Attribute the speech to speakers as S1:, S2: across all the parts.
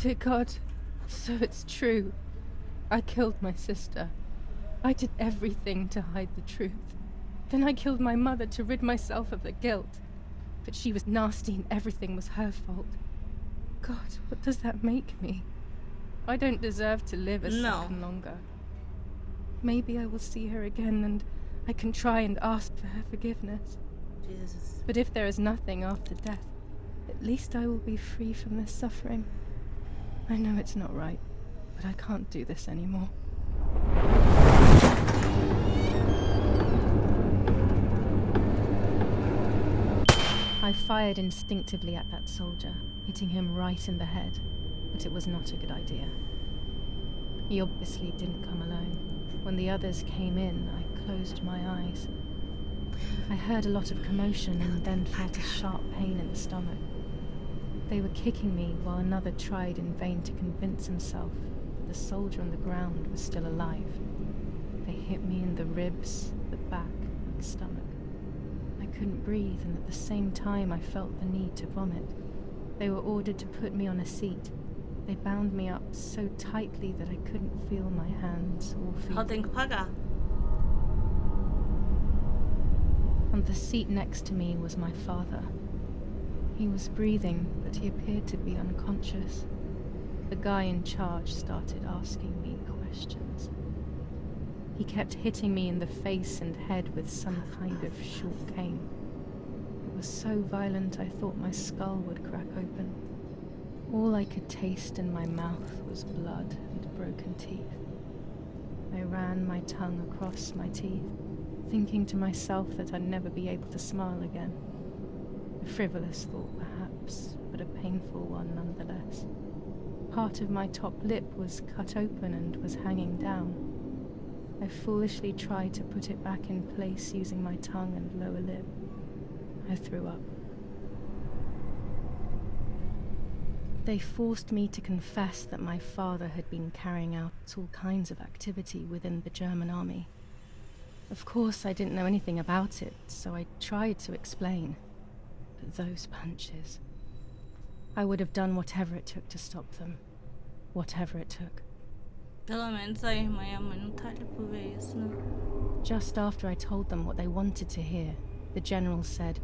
S1: Dear God, so it's true. I killed my sister. I did everything to hide the truth. Then I killed my mother to rid myself of the guilt. But she was nasty and everything was her fault. God, what does that make me? I don't deserve to live a second longer. Maybe I will see her again and I can try and ask for her forgiveness.
S2: Jesus.
S1: But if there is nothing after death, at least I will be free from this suffering. I know it's not right, but I can't do this anymore. I fired instinctively at that soldier, hitting him right in the head, but it was not a good idea. He obviously didn't come alone. When the others came in, I closed my eyes. I heard a lot of commotion and then felt a sharp pain in the stomach. They were kicking me while another tried in vain to convince himself that the soldier on the ground was still alive. They hit me in the ribs, the back, and stomach. I couldn't breathe, and at the same time I felt the need to vomit. They were ordered to put me on a seat. They bound me up so tightly that I couldn't feel my hands or feet.
S2: Eu tenho que pagar.
S1: On the seat next to me was my father. He was breathing, but he appeared to be unconscious. The guy in charge started asking me questions. He kept hitting me in the face and head with some kind of short cane. It was so violent I thought my skull would crack open. All I could taste in my mouth was blood and broken teeth. I ran my tongue across my teeth, thinking to myself that I'd never be able to smile again. A frivolous thought, perhaps, but a painful one nonetheless. Part of my top lip was cut open and was hanging down. I foolishly tried to put it back in place using my tongue and lower lip. I threw up. They forced me to confess that my father had been carrying out all kinds of activity within the German army. Of course, I didn't know anything about it, so I tried to explain. But those punches... I would have done whatever it took to stop them. Whatever it took.
S2: Pelo menos a irmã e a mãe não tá ali por ver isso, né?
S1: Just after I told them what they wanted to hear, the general said,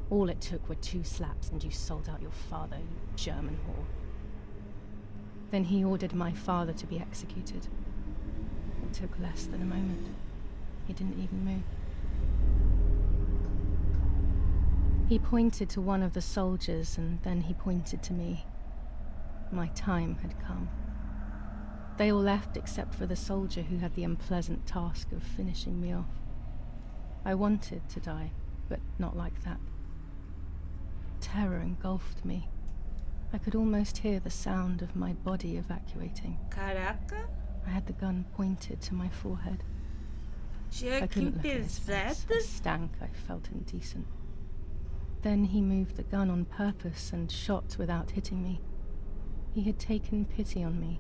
S1: "All it took were 2 slaps and you sold out your father, you German whore." Then he ordered my father to be executed. It took less than a moment. He didn't even move. He pointed to one of the soldiers and then he pointed to me. My time had come. They all left except for the soldier who had the unpleasant task of finishing me off. I wanted to die, but not like that. Terror engulfed me. I could almost hear the sound of my body evacuating.
S2: Caraca!
S1: I had the gun pointed to my forehead.
S2: Tinha
S1: I
S2: que
S1: couldn't look at his face. I stank. I felt indecent. Then he moved the gun on purpose and shot without hitting me. He had taken pity on me.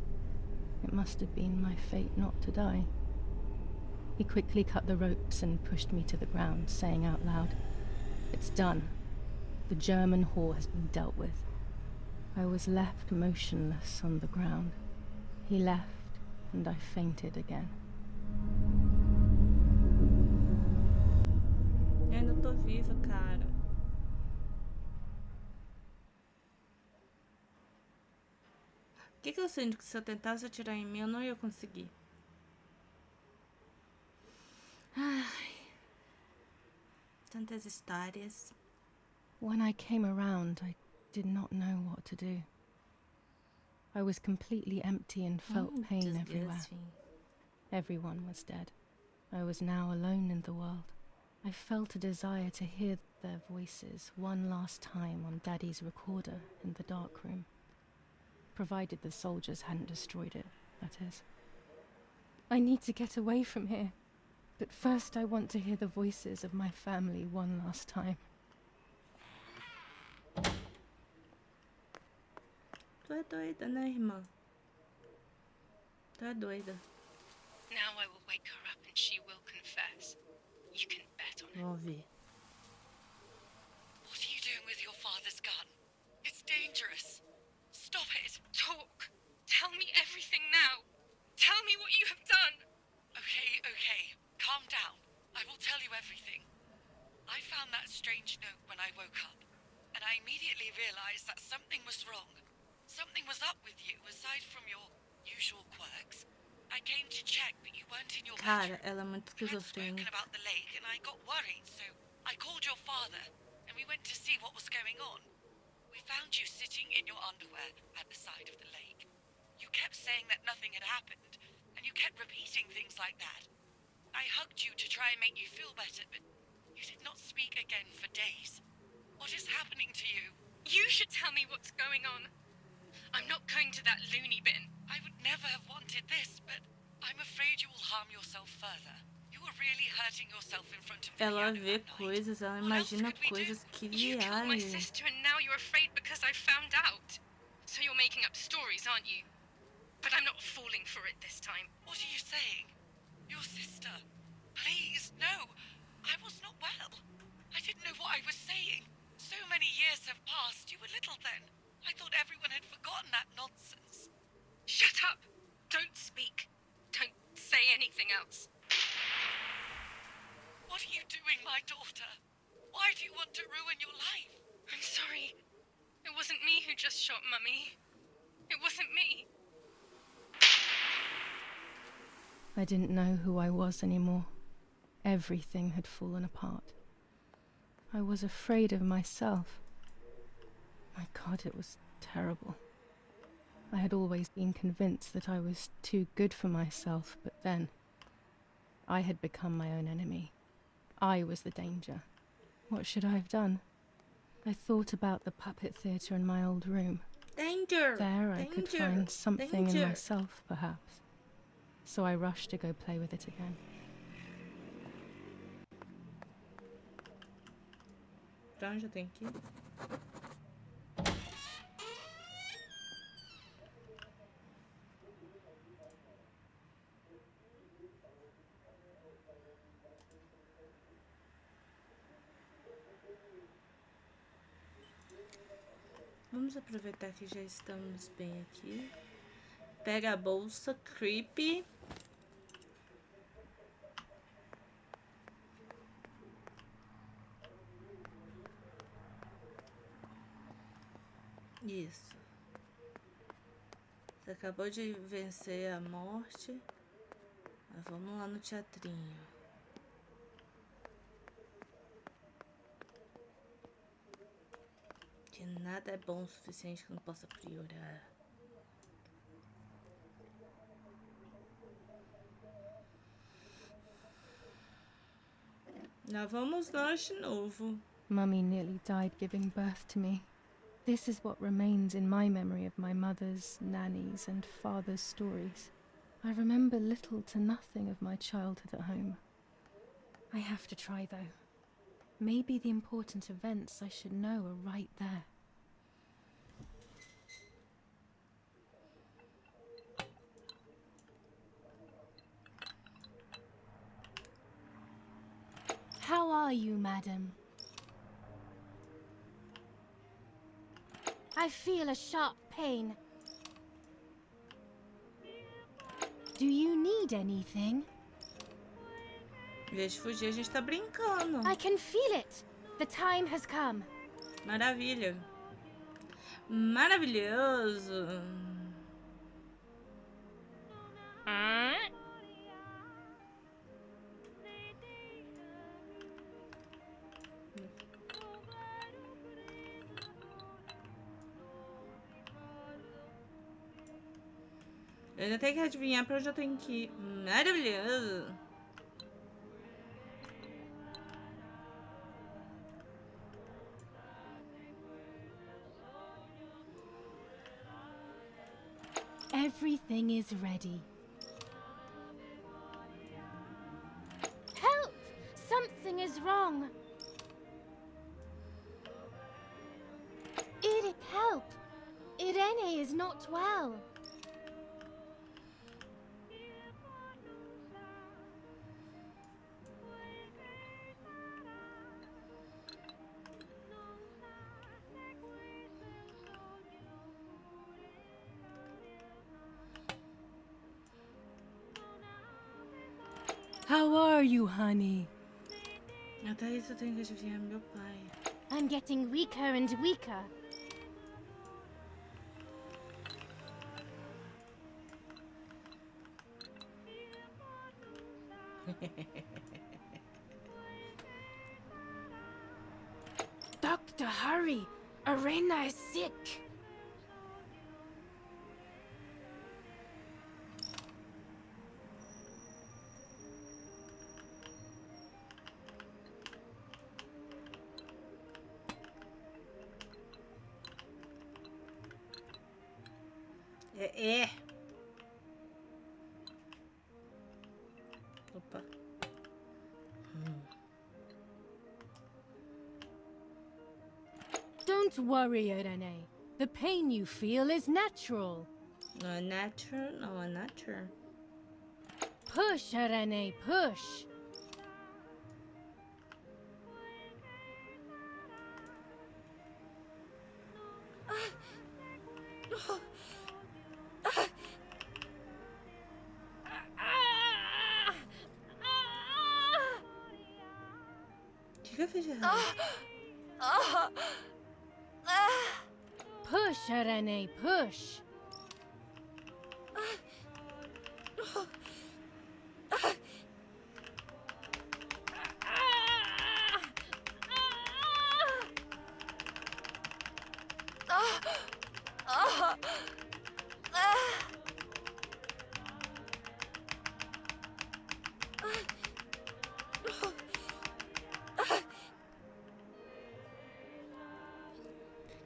S1: It must have been my fate not to die. He quickly cut the ropes and pushed me to the ground, saying out loud, "It's done. The German whore has been dealt with." I was left motionless on the ground. He left, and I fainted again.
S2: Eu ainda tô viva, cara. O que eu sinto que se eu tentasse atirar em mim, eu não ia conseguir. Ai. Tantas histórias.
S1: When I came around, I did not know what to do. I was completely empty and felt pain everywhere. Everyone was dead. I was now alone in the world. I felt a desire to hear their voices one last time on Daddy's recorder in the dark room. Provided the soldiers hadn't destroyed it, that is. I need to get away from here. But first I want to hear the voices of my family one last time.
S2: Tu é doida, né, irmã? Tu é doida.
S1: Now I will wake her up and she will confess. You can bet on it.
S2: Vamos ver.
S3: What are you doing with your father's gun? It's dangerous. Stop it. strange note when I woke up, and I immediately realized that something was wrong. Something was up with you, aside from your usual quirks. I came to check, but you weren't in your
S2: Cara,
S3: bedroom.
S2: ela é muito
S3: You had spoken
S2: esquizofrênica.
S3: about the lake, and I got worried, so I called your father, and we went to see what was going on. We found you sitting in your underwear at the side of the lake. You kept saying that nothing had happened, and you kept repeating things like that. I hugged you to try and make you feel better, but you did not speak again for days. What is happening to you?
S1: You should tell me what's going on. I'm not going to that loony bin.
S3: I would never have wanted this, but I'm afraid you will harm yourself further. You were really hurting yourself in front of the
S2: Ela
S3: piano
S2: vê
S3: that night.
S2: coisas, ela
S3: What else
S2: imagina
S3: could we do?
S2: coisas. Que
S1: You killed my
S2: viagem.
S1: sister and now you're afraid because I found out. So you're making up stories, aren't you? But I'm not falling for it this time.
S3: What are you saying? Your sister? Please, no. I was not well. I didn't know what I was saying. So many years have passed. You were little then. I thought everyone had forgotten that nonsense.
S1: Shut up! Don't speak. Don't say anything else.
S3: What are you doing, my daughter? Why do you want to ruin your life?
S1: I'm sorry. It wasn't me who just shot Mummy. It wasn't me. I didn't know who I was anymore. Everything had fallen apart. I was afraid of myself. My God, it was terrible. I had always been convinced that I was too good for myself, but then I had become my own enemy. I was the danger. What should I have done? I thought about the puppet theatre in my old room.
S2: Danger!
S1: There I could find something in myself, perhaps. So I rushed to go play with it again.
S2: Pra onde eu tenho que ir? Vamos aproveitar que já estamos bem aqui. Pega a bolsa, creepy. Isso. Você acabou de vencer a morte. Mas vamos lá no teatrinho. Que nada é bom o suficiente que não possa piorar. Lá vamos nós de novo.
S1: Mummy nearly died giving birth to me. This is what remains in my memory of my mother's, nanny's, and father's stories. I remember little to nothing of my childhood at home. I have to try, though. Maybe the important events I should know are right there. How are you, madam? I feel a sharp pain. Do you need anything?
S2: Em vez de fugir, a gente tá brincando.
S1: I can feel it. The time has come.
S2: Maravilha. Maravilhoso. Eu ainda tenho que adivinhar pra onde eu tenho que ir. Maravilhoso.
S1: Everything is ready. Help! Something is wrong. It help. Irene is not well. How are you, honey?
S2: Até isso eu tenho que adivinhar meu pai.
S1: I'm getting weaker and weaker. Doctor, hurry! Arena is sick!
S2: É. Opa.
S1: Don't worry, Irene. The pain you feel is natural.
S2: Não é natural, não é natural.
S1: Push, Irene, push.
S2: O que eu fiz de errado?
S1: Push, Irene, push.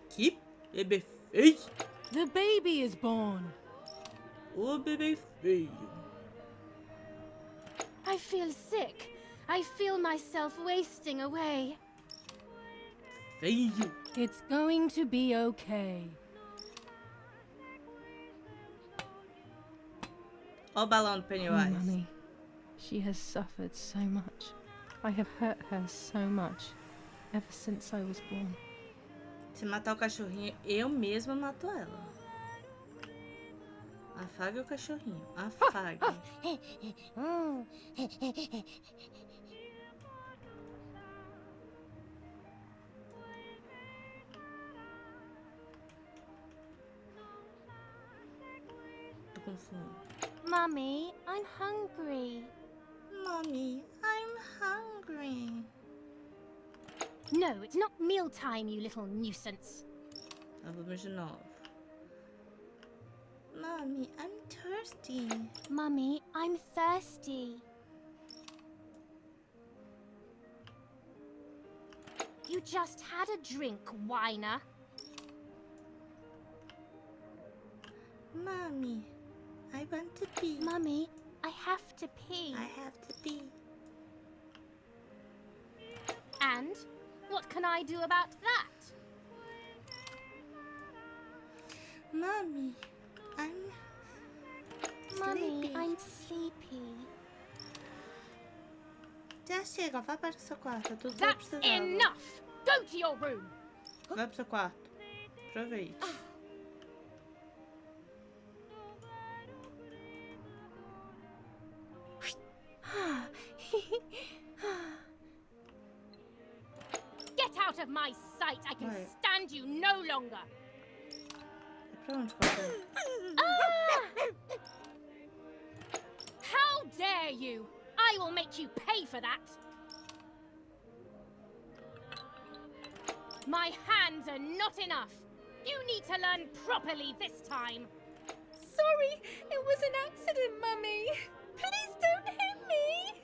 S2: Que bebê feio!
S1: The baby is born.
S2: O bebê feio.
S1: I feel sick. I feel myself wasting away.
S2: Feio.
S1: It's going to be okay.
S2: Ó o balão do
S1: Oh,
S2: Pennywise.
S1: Mummy. She has suffered so much. I have hurt her so much ever since I was born.
S2: Se matar o cachorrinho, eu mesma mato ela. Afague o cachorrinho. Afague. Tô com fome.
S1: Mummy, I'm hungry.
S2: Mommy, I'm hungry.
S1: No, it's not mealtime, you little nuisance.
S2: Tá, vamos de novo. Mommy, I'm thirsty.
S1: Mummy, I'm thirsty. You just had a drink, whiner.
S2: Mommy, I want to pee.
S1: Mummy, I have to pee.
S2: I have to pee.
S1: And what can I do about that?
S2: Mommy, I'm
S1: Mummy,
S2: sleepy.
S1: I'm sleepy.
S2: Já chega, vai para o seu quarto. É tudo que eu
S1: That's
S2: precisava.
S1: enough! Go to your room!
S2: Vai pro seu quarto. Aproveite.
S1: Get out of my sight! I can
S2: Right.
S1: stand you no longer!
S2: É pra onde, papai?
S1: Ah! How dare you! I will make you pay for that! My hands are not enough! You need to learn properly this time! Sorry, it was an accident, Mummy! Please don't hit me!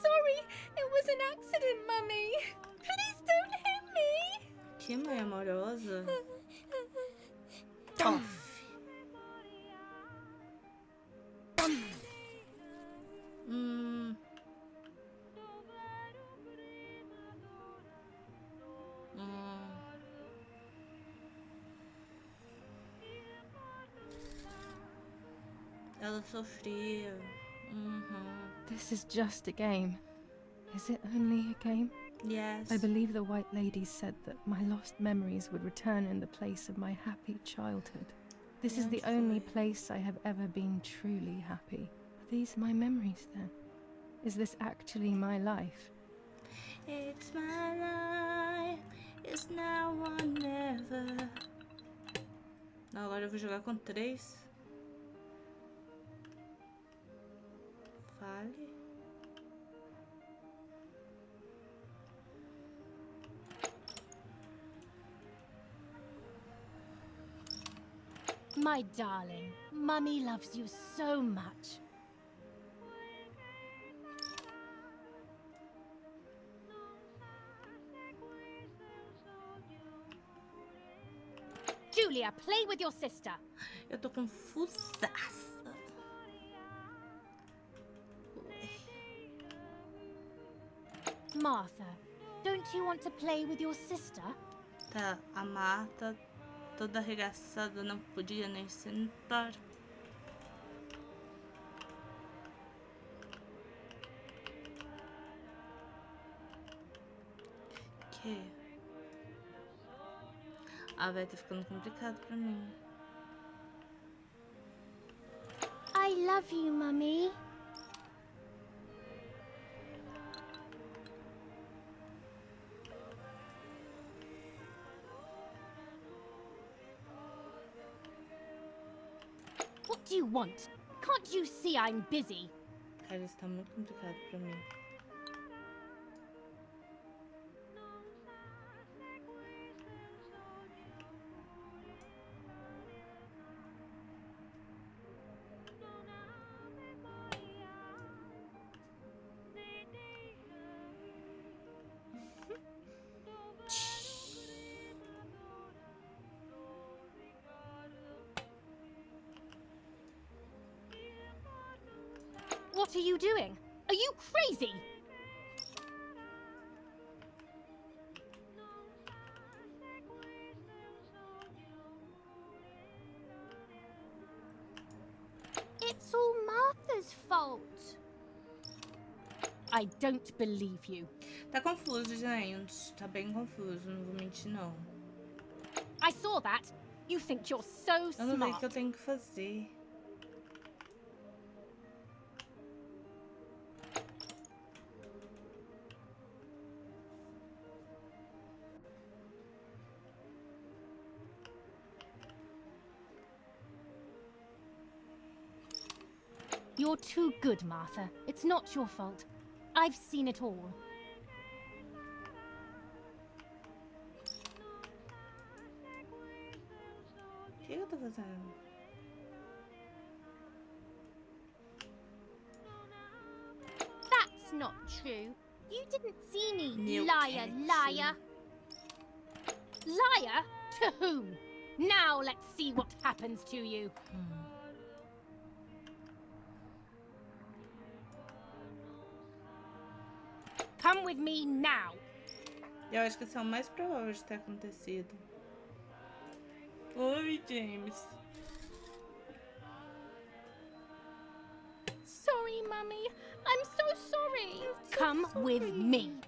S1: Sorry, it was an accident, Mummy! Please don't hit me!
S2: Que mãe amorosa. Tof. Hum. Ela sofria. Uhum.
S1: This is just a game. Is it only a game?
S2: Yes.
S1: I believe the White Lady said that my lost memories would return in the place of my happy childhood. This is the only place I have ever been truly happy. Are these my memories then? Is this actually my life?
S2: It's my life, it's now or never. Não, agora eu vou jogar com 3. Fale.
S4: My darling, Mummy loves you so much. Julia, play with your sister.
S2: Eu tô confusaça.
S4: Martha, don't you want to play with your sister?
S2: Tá, a Marta toda arregaçada, não podia nem sentar. Que? Ah, vai tá ficando complicado pra mim.
S4: I love you, Mummy. What do you want? Can't you see I'm busy?
S2: Cara, isso tá muito complicado pra mim.
S4: What are you doing? Are you crazy? It's all Martha's fault. I don't believe you.
S2: Tá confuso, gente. Tá bem confuso, não vou mentir, não.
S4: I saw that. You think you're so
S2: Eu não sei o
S4: smart.
S2: que eu tenho que fazer.
S4: You're too good, Martha. It's not your fault. I've seen it all.
S2: O que eu tô fazendo?
S4: That's not true. You didn't see me,
S2: Meu
S4: liar,
S2: gatilho.
S4: liar. Liar? To whom? Now let's see what happens to you. Come with me now.
S2: Eu acho que esse é o mais provável de ter acontecido. Oi, James.
S4: Sorry, Mummy. I'm so sorry. Come with me.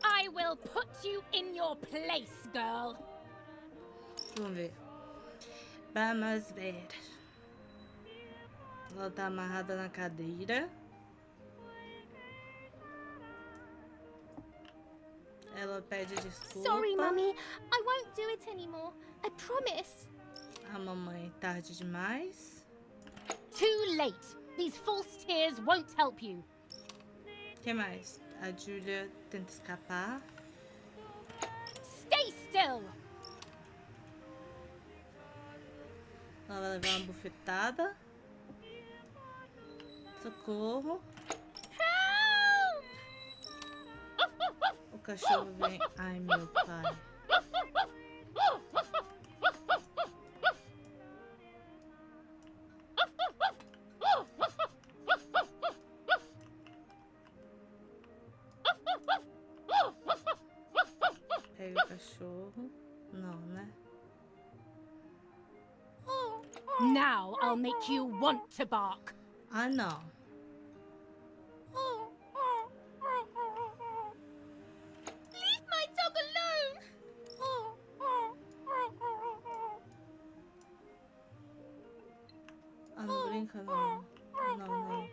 S4: I will put you in your place, girl.
S2: Vamos ver. Vamos ver. Ela tá amarrada na cadeira. Ela pede desculpa.
S4: Sorry, Mummy. I won't do it anymore. I promise.
S2: A mamãe, tarde demais.
S4: Too late. These false tears won't help you.
S2: O que mais? A Julia tenta escapar.
S4: Stay still.
S2: Ela vai levar uma bufetada. Socorro.
S4: Help!
S2: O cachorro vem. Ai, meu pai. Pega o cachorro. Não, né?
S4: Now I'll make you want to bark.
S2: Ah, não. que eu não... Não.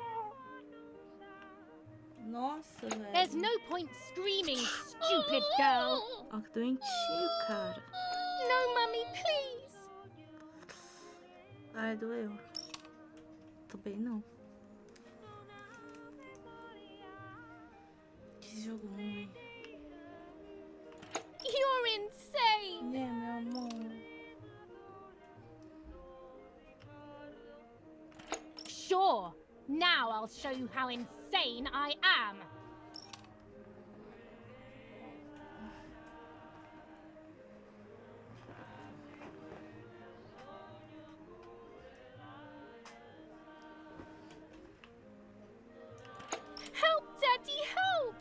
S2: Nossa, velho.
S4: There's no point screaming, stupid girl.
S2: Ó, que doentio, cara.
S4: No, mummy, please.
S2: Ai, doeu. Tô bem, não. Que jogo ruim.
S4: You're insane.
S2: É, meu amor.
S4: Sure. Now I'll show you how insane I am. Help, Daddy, help!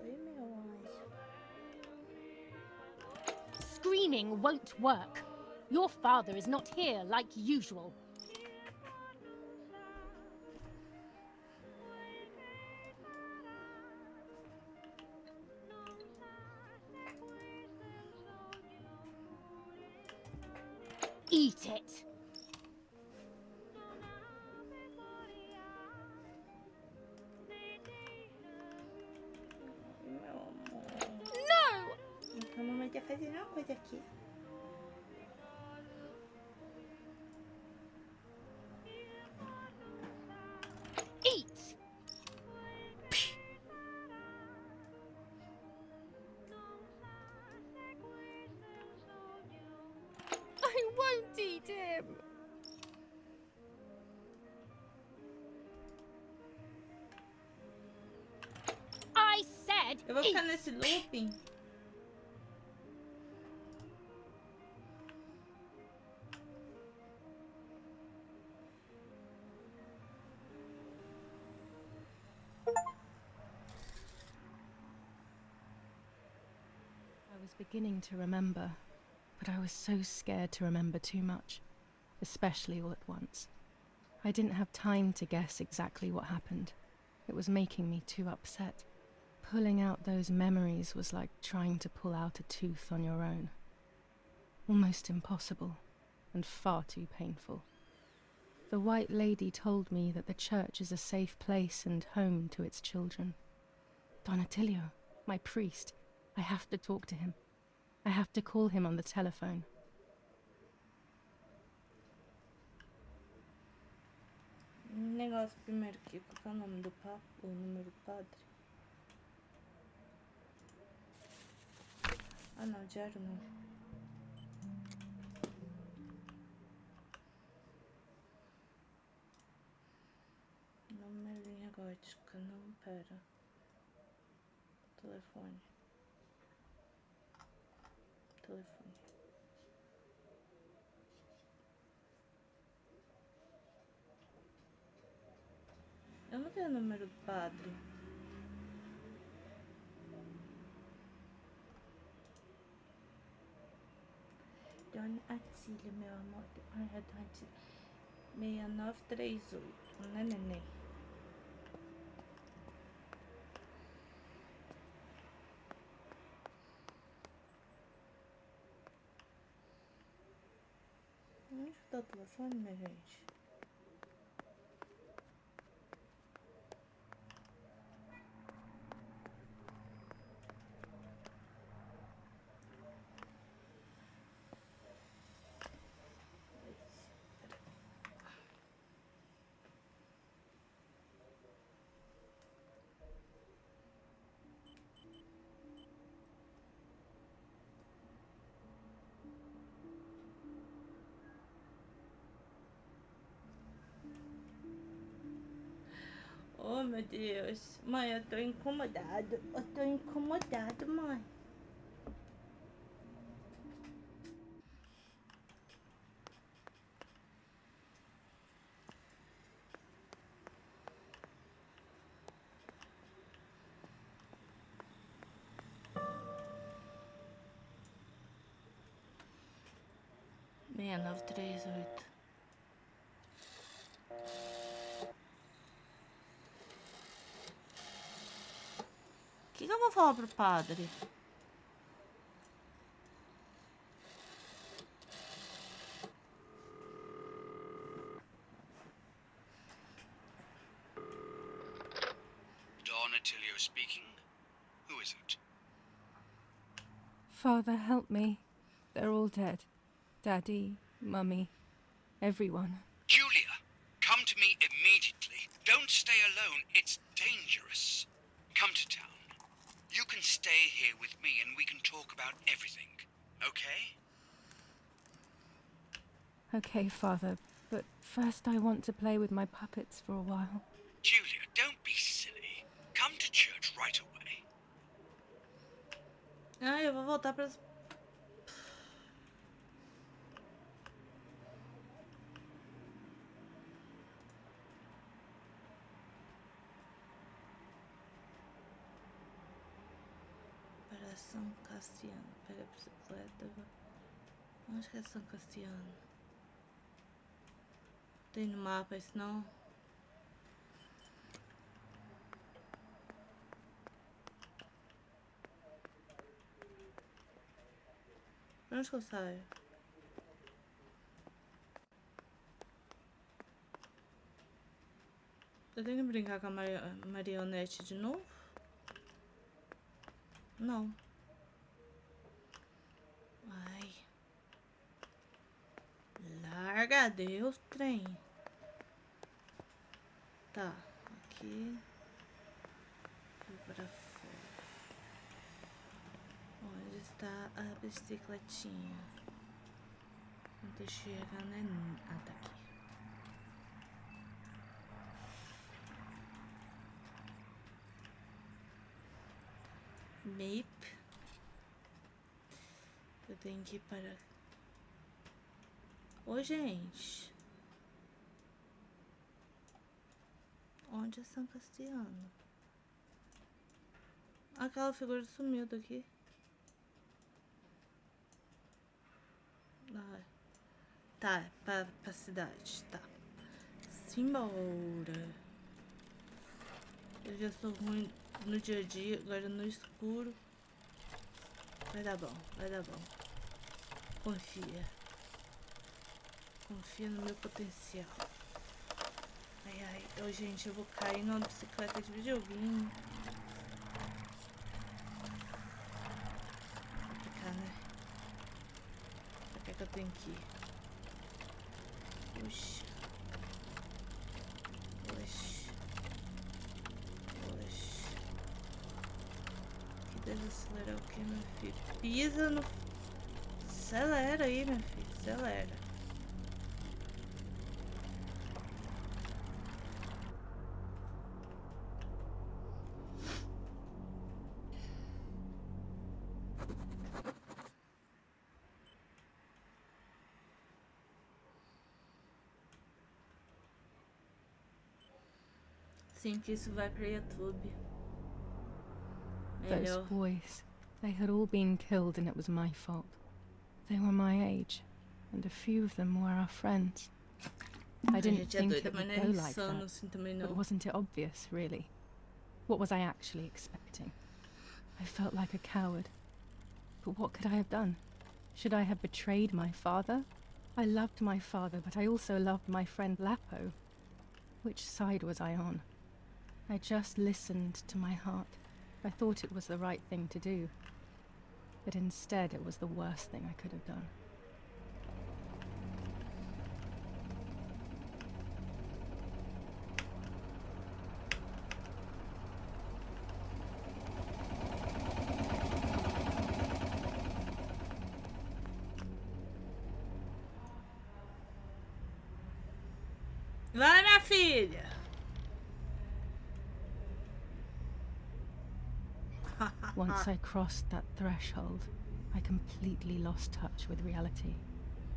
S2: Oi, meu anjo.
S4: Screaming won't work. Your father is not here like usual. Eat it.
S2: Meu amor.
S4: No!
S2: Então a mamãe tá fazendo uma coisa aqui.
S4: Eat! I won't eat him. I said
S2: Eu vou ficar
S4: eat.
S2: nesse looping.
S1: I was beginning to remember, but I was so scared to remember too much, especially all at once. I didn't have time to guess exactly what happened. It was making me too upset. Pulling out those memories was like trying to pull out a tooth on your own. Almost impossible, and far too painful. The White Lady told me that the church is a safe place and home to its children. Don Attilio, my priest, I have to talk to him. I have to call him on the telephone.
S2: Negócio primeiro aqui, qual é o nome do papo? O número do padre? Ah não, diário não. Numerinha gótica, não, pera. Telefone. Eu não tenho o número do padre. Don Attilio, meu amor. Ai, é Don Attilio. 6938, né, neném? Onde tá o telefone, minha gente? Oh, meu Deus. Mãe, eu tô incomodado. Eu tô incomodado, mãe. Meia 938. O que eu vou falar pro padre?
S5: Who isn't?
S1: Father, help me. They're all dead. Daddy, Mummy, everyone.
S5: Julia, come to me immediately. Don't stay alone. It's dangerous. Come to town. You can stay here with me and we can talk about everything. Okay?
S1: Okay, Father, but first I want to play with my puppets for a while.
S5: Julia, don't be silly. Come to church right away.
S2: Ah, eu vou voltar para as... Para São Cassiano. Pega a bicicleta. Onde que é São Cassiano? Tem no mapa isso não? Pra onde que eu saio? Eu tenho que brincar com a marionete de novo? Não. Ai. Larga Deus, trem. Tá, aqui. Fui para fora. Onde está a bicicletinha? Não tô chegando, né? Ah, tá aqui. Map. Eu tenho que ir para... Ô, gente. Onde é São Cassiano? Aquela figura sumiu daqui. Ah, tá, pra cidade, tá. Simbora. Eu já sou ruim no dia a dia, agora no escuro. Vai dar bom, vai dar bom. Confia. Confia no meu potencial. Ai, ai. Oh, gente, eu vou cair numa bicicleta de videogame. Vou ficar, né? Pra que é que eu tenho que ir? Puxa. Puxa. Puxa. Que desacelerar o que, meu filho? Pisa no... Acelera aí, meu filho. Acelera. Sim, que isso vai pro YouTube.
S1: Those
S2: Melhor.
S1: boys, they had all been killed and it was my fault. They were my age, and a few of them were our friends. I
S2: A
S1: didn't
S2: gente é
S1: think
S2: doida,
S1: it
S2: mas
S1: would
S2: não
S1: go
S2: é
S1: like
S2: insano
S1: that,
S2: assim também
S1: but
S2: não.
S1: wasn't it obvious, really? What was I actually expecting? I felt like a coward. But what could I have done? Should I have betrayed my father? I loved my father, but I also loved my friend Lapo. Which side was I on? I just listened to my heart. I thought it was the right thing to do. But instead it was the worst thing I could have done.
S2: Vai, minha filha!
S1: Once I crossed that threshold, I completely lost touch with reality.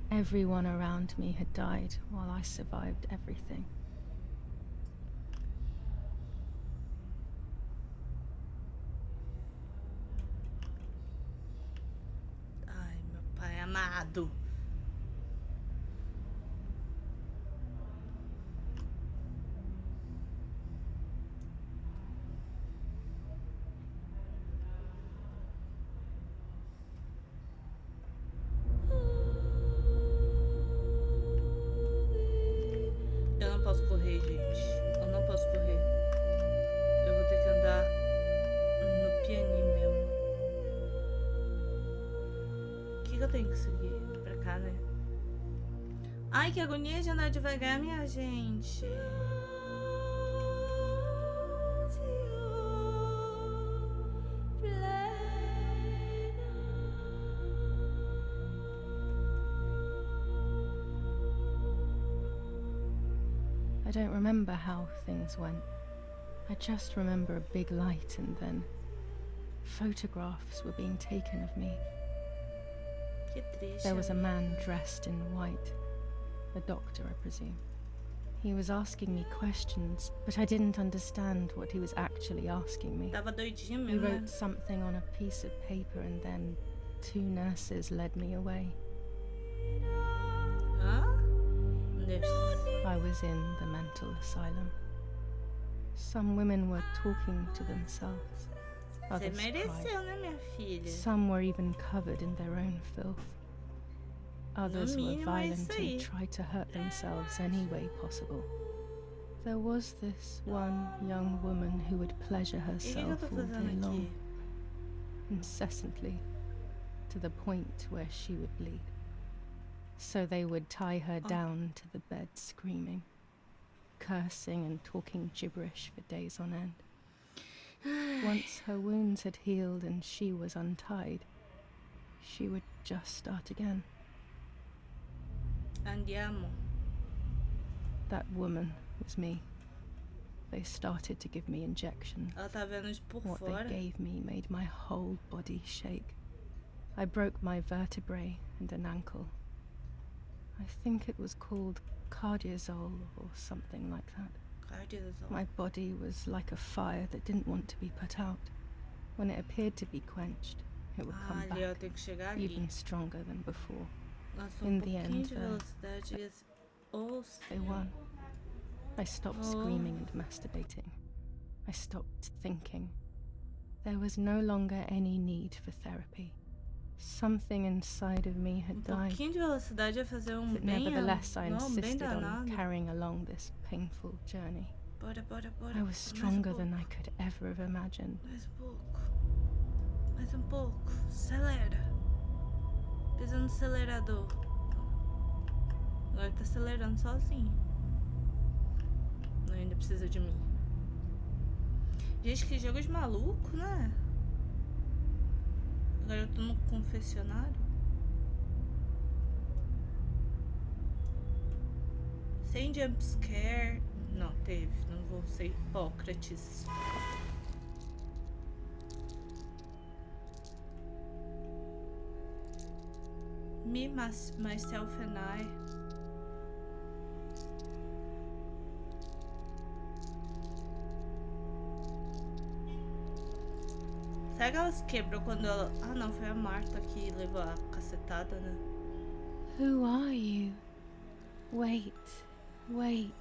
S1: Everyone around me had died while I survived everything.
S2: Ai, meu pai amado. Eu não posso correr, gente. Eu não posso correr. Eu vou ter que andar no pianinho tenho que seguir pra cá, né? Ai, que agonia de andar devagar, minha gente.
S1: I don't remember how things went. I just remember a big light and then photographs were being taken of me.
S2: Que triste.
S1: There was a
S2: amiga.
S1: man dressed in white, a doctor, I presume. He was asking me questions, but I didn't understand what he was actually asking me.
S2: Tava doidinho
S1: He
S2: mesmo, né?
S1: wrote something on a piece of paper and then 2 nurses led me away.
S2: Hã? Deus.
S1: I was in the mental asylum. Some women were talking to themselves.
S2: Você
S1: Others cried.
S2: mereceu, né, minha filha?
S1: Some were even covered in their own filth. Others were
S2: mínimo é
S1: violent
S2: isso
S1: and
S2: aí.
S1: tried to hurt themselves any way possible. There was this one young woman who would pleasure
S2: E o que eu
S1: herself
S2: tô
S1: all day
S2: fazendo
S1: long,
S2: aqui?
S1: incessantly, to the point where she would bleed. So they would tie her down to the bed screaming, cursing and talking gibberish for days on end. Once her wounds had healed and she was untied, she would just start again.
S2: Andiamo.
S1: That woman was me. They started to give me injections.
S2: Ela tá vendo de por
S1: What
S2: fora.
S1: they gave me made my whole body shake. I broke my vertebrae and an ankle. I think it was called cardiazole or something like that.
S2: Cardiazol.
S1: My body was like a fire that didn't want to be put out. When it appeared to be quenched, it would come
S2: Ali, ó,
S1: back,
S2: tem que chegar ali.
S1: even stronger than before.
S2: Nossa,
S1: in
S2: um
S1: the
S2: pouquinho
S1: end,
S2: de velocidade e esse... Oh,
S1: They
S2: Senhor.
S1: won. I stopped
S2: Oh.
S1: screaming and masturbating. I stopped thinking. There was no longer any need for therapy. Something inside of me had died.
S2: pouquinho de velocidade ia fazer
S1: But
S2: bem...
S1: nevertheless, I
S2: Não, bem
S1: insisted on
S2: danado.
S1: carrying along this painful journey.
S2: Bora, bora, bora.
S1: I was
S2: Mais
S1: stronger than I
S2: pouco.
S1: could ever have imagined.
S2: Mais pouco. Mais pouco. Acelera. Pisa no acelerador. Agora tá acelerando sozinho. Não, ainda precisa de mim. Gente, que jogo de maluco, né? Agora eu tô no confessionário. Sem jumpscare. Não, teve. Não vou ser Hipócrates. Me, myself and I. Será que ela se quebrou quando ela... Ah, não, foi a Marta que levou a cacetada, né?
S1: Who are you? Wait, wait.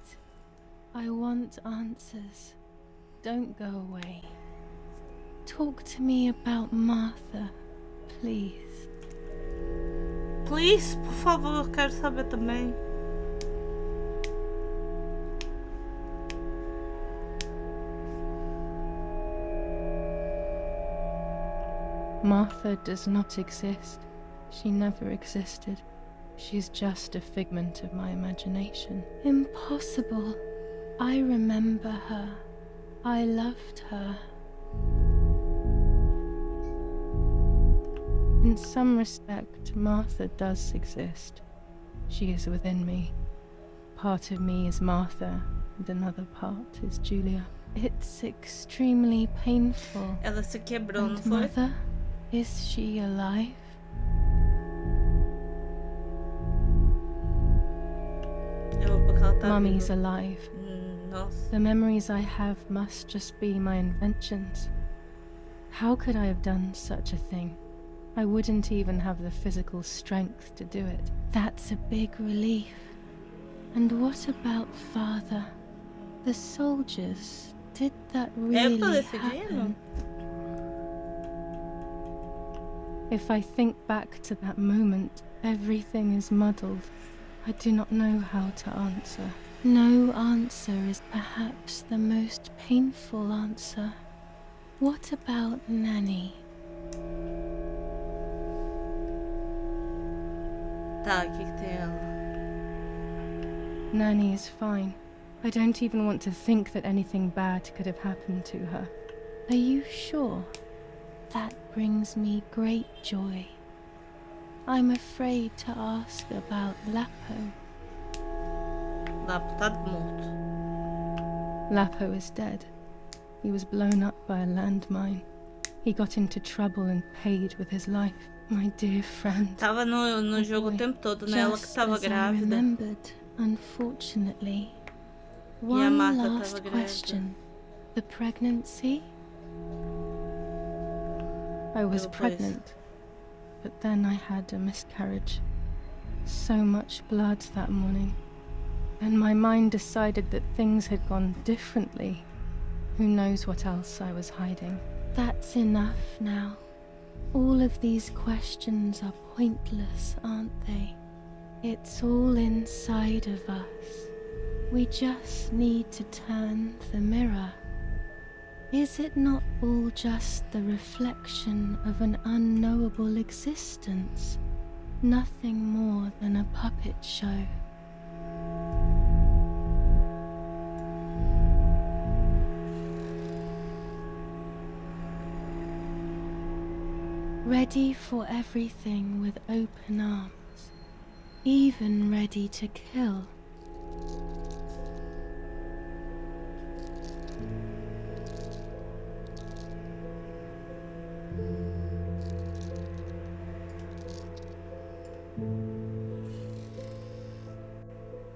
S1: I want answers. Don't go away. Talk to me about Martha, please.
S2: Please, por favor, eu quero saber também.
S1: Martha does not exist. She never existed. She's just a figment of my imagination. Impossible. I remember her. I loved her. In some respect, Martha does exist. She is within me. Part of me is Martha, and another part is Julia. It's extremely painful.
S2: Ela se quebrou, não
S1: And
S2: foi?
S1: Mother, is she alive?
S2: Eu vou porque ela tá
S1: Mummy's
S2: viva.
S1: alive.
S2: Nossa.
S1: The memories I have must just be my inventions. How could I have done such a thing? I wouldn't even have the physical strength to do it. That's a big relief. And what about Father? The soldiers, did that really happen? If I think back to that moment, everything is muddled. I do not know how to answer. No answer is perhaps the most painful answer. What about Nanny?
S2: Tá, o que tem ela?
S1: Nanny is fine. I don't even want to think that anything bad could have happened to her. Are you sure? That brings me great joy. I'm afraid to ask about Lapo.
S2: Lapo tá morto.
S1: Lapo is dead. He was blown up by a landmine. He got into trouble and paid with his life. My dear friend.
S2: Tava no jogo o tempo todo, né? Ela que tava grávida.
S1: Remembered, unfortunately.
S2: E a
S1: One
S2: Marta
S1: last
S2: tava grávida.
S1: question. The pregnancy? I was pregnant, but then I had a miscarriage. So much blood that morning. And my mind decided that things had gone differently. Who knows what else I was hiding? That's enough now. All of these questions are pointless, aren't they? It's all inside of us. We just need to turn the mirror. Is it not all just the reflection of an unknowable existence? Nothing more than a puppet show. Ready for everything with open arms, even ready to kill.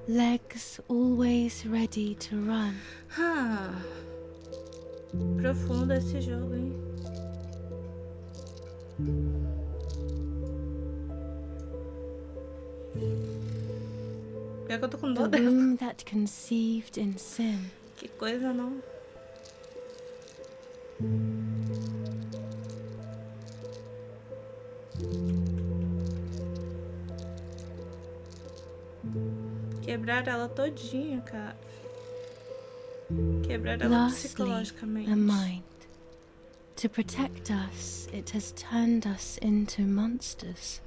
S1: Legs always ready to run.
S2: Profundo esse jogo, hein? Pior que eu tô com dó
S1: The
S2: dela.
S1: womb that conceived in sin.
S2: Que coisa, não? Quebrar ela todinha, cara. Quebrar ela
S1: Lastly,
S2: psicologicamente.
S1: a mind. To protect us, it has turned us into monsters.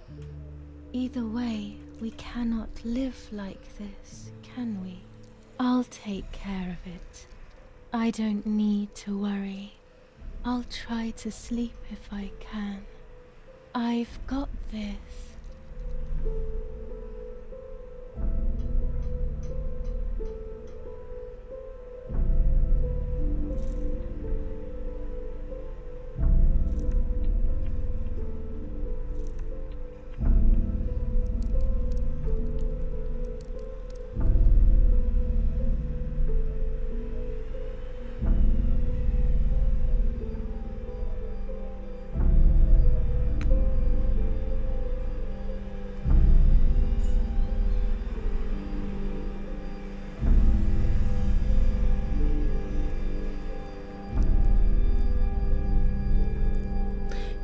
S1: Either way, we cannot live like this, can we? I'll take care of it. I don't need to worry. I'll try to sleep if I can. I've got this.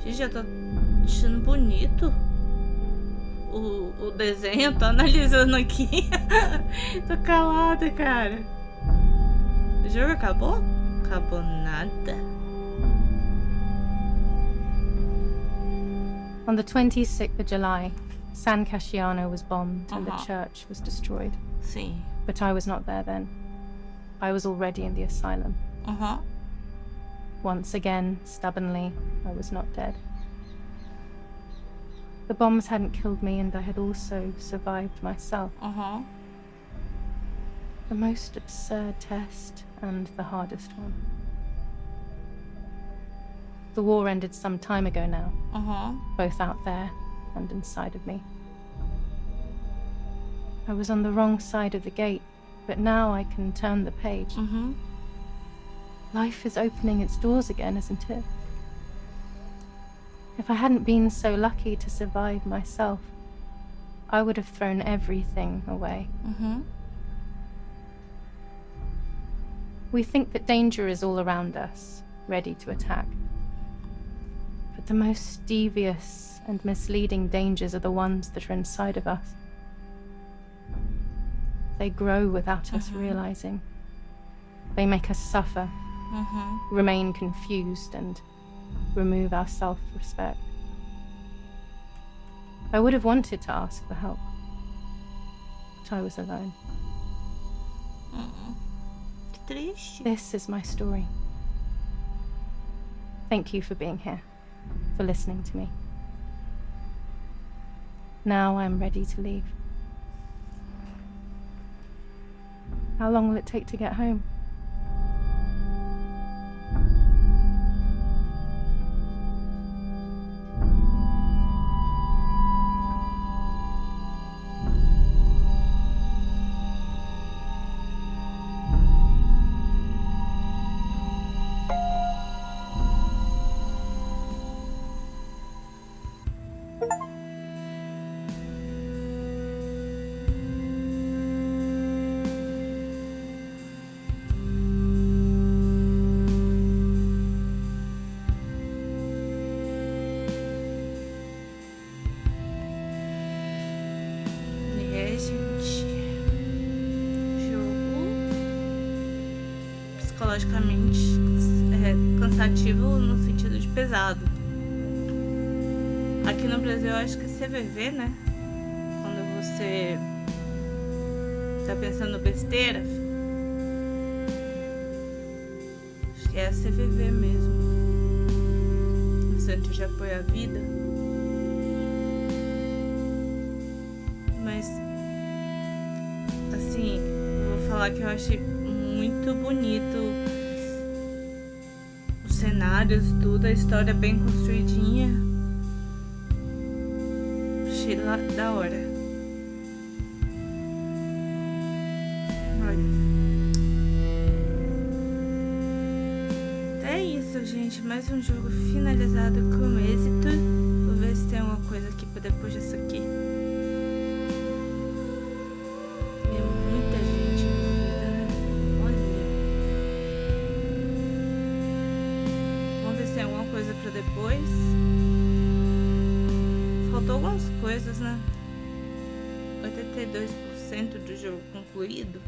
S2: Gente, já tá achando bonito o desenho. Tô analisando aqui. Tô calada, cara. O jogo acabou? Acabou nada.
S1: On the 26th of July, San Casciano was bombed and the church was destroyed.
S2: Sim.
S1: But I was not there then. I was already in the asylum. Once again, stubbornly, I was not dead. The bombs hadn't killed me and I had also survived myself. The most absurd test and the hardest one. The war ended some time ago now, both out there and inside of me. I was on the wrong side of the gate, but now I can turn the page. Life is opening its doors again, isn't it? If I hadn't been so lucky to survive myself, I would have thrown everything away. We think that danger is all around us, ready to attack. But the most devious and misleading dangers are the ones that are inside of us. They grow without us realizing. They make us suffer, remain confused, and remove our self-respect. I would have wanted to ask for help. I was alone.
S2: Que triste.
S1: This is my story. Thank you for being here, for listening to me. Now I'm ready to leave. How long will it take to get home?
S2: Psicologicamente cansativo no sentido de pesado. Aqui no Brasil eu acho que é CVV, né? Quando você tá pensando besteira, acho que é a CVV mesmo, o Centro de Apoio à Vida. Mas assim, eu vou falar que eu achei muito bonito os cenários, tudo, a história bem construidinha. Achei da hora. Olha. É isso, gente. Mais um jogo finalizado com êxito. Vou ver se tem alguma coisa aqui pra depois disso aqui. Pra depois. Faltou algumas coisas, né? 82% do jogo concluído.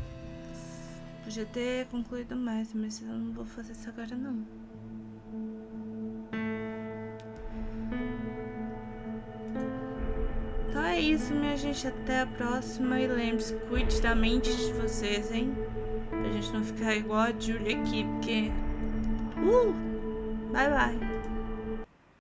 S2: Podia ter concluído mais, mas eu não vou fazer isso agora não. Então é isso, minha gente. Até a próxima. E lembre-se, cuide da mente de vocês, hein? Pra gente não ficar igual a Julia aqui, porque... Bye bye.